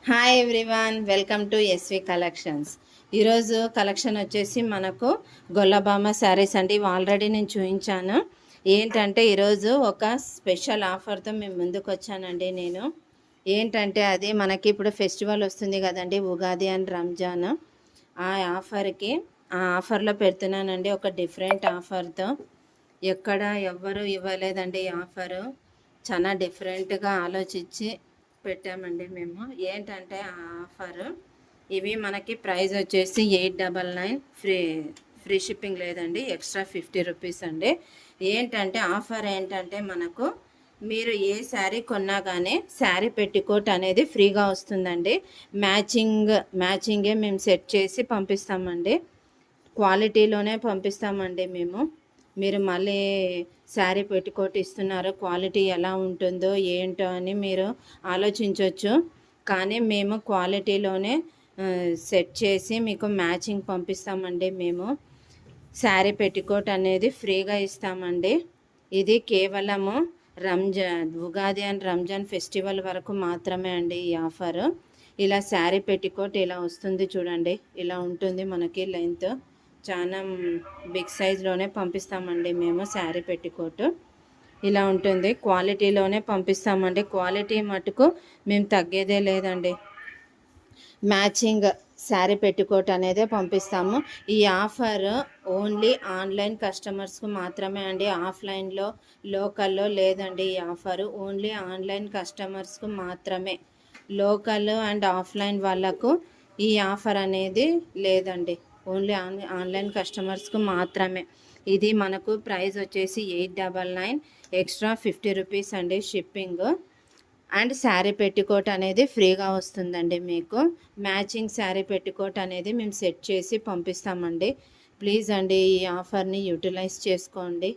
Hi everyone, welcome to SV collections. ఈరోజు collection వచ్చేసి మనకు గొల్లబామ శారీస్ అండి. ఆల్రెడీ నేను చూపించాను. ఏంటంటే ఈరోజు ఒక స్పెషల్ ఆఫర్తో మేము ముందుకు వచ్చానండి. నేను ఏంటంటే అది మనకి ఇప్పుడు ఫెస్టివల్ వస్తుంది కదండి, ఉగాది అండ్ రంజాన్. ఆ ఆఫర్లో పెడుతున్నానండి, ఒక డిఫరెంట్ ఆఫర్తో. ఎక్కడ ఎవ్వరు ఇవ్వలేదండి ఈ ఆఫరు. చాలా డిఫరెంట్గా ఆలోచించి పెట్టామండి మేము. ఏంటంటే ఆ ఆఫర్ ఇవి మనకి ప్రైస్ వచ్చేసి 899, ఫ్రీ షిప్పింగ్ లేదండి, ఎక్స్ట్రా 50 రూపీస్ అండి. ఏంటంటే ఆఫర్ ఏంటంటే మనకు మీరు ఏ శారీ కొన్నా కానీ శారీ పెట్టికోట్ అనేది ఫ్రీగా వస్తుందండి. మ్యాచింగే మేము సెట్ చేసి పంపిస్తామండి. క్వాలిటీలోనే పంపిస్తామండి మేము. మీరు మళ్ళీ శారీ పెట్టుకోటి ఇస్తున్నారు, క్వాలిటీ ఎలా ఉంటుందో ఏంటో అని మీరు ఆలోచించవచ్చు. కానీ మేము క్వాలిటీలోనే సెట్ చేసి మీకు మ్యాచింగ్ పంపిస్తామండి. మేము శారీ పెట్టికోట్ అనేది ఫ్రీగా ఇస్తామండి. ఇది కేవలము ఉగాది అండ్ రంజాన్ ఫెస్టివల్ వరకు మాత్రమే అండి ఈ ఆఫర్. ఇలా శారీ పెట్టికోట్ ఇలా వస్తుంది చూడండి, ఇలా ఉంటుంది మనకి. లెంత్ చాలా బిగ్ సైజ్లోనే పంపిస్తామండి మేము. శారీ పెట్టికోట్ ఇలా ఉంటుంది, క్వాలిటీలోనే పంపిస్తామండి. క్వాలిటీ మటుకు మేము తగ్గేదే లేదండి. మ్యాచింగ్ శారీ పెట్టికోట్ అనేదే పంపిస్తాము. ఈ ఆఫర్ ఓన్లీ ఆన్లైన్ కస్టమర్స్కు మాత్రమే అండి. ఆఫ్లైన్లో లోకల్లో లేదండి ఈ ఆఫర్. ఓన్లీ ఆన్లైన్ కస్టమర్స్కు మాత్రమే. లోకల్ అండ్ ఆఫ్లైన్ వాళ్ళకు ఈ ఆఫర్ అనేది లేదండి. ఓన్లీ ఆన్లైన్ కస్టమర్స్కు మాత్రమే. ఇది మనకు ప్రైస్ వచ్చేసి 899, ఎక్స్ట్రా 50 రూపీస్ అండి షిప్పింగ్. అండ్ శారీ పెట్టికోట్ అనేది ఫ్రీగా వస్తుందండి మీకు. మ్యాచింగ్ శారీ పెట్టికోట్ అనేది మేము సెట్ చేసి పంపిస్తామండి. ప్లీజ్ అండి ఈ ఆఫర్ని యూటిలైజ్ చేసుకోండి.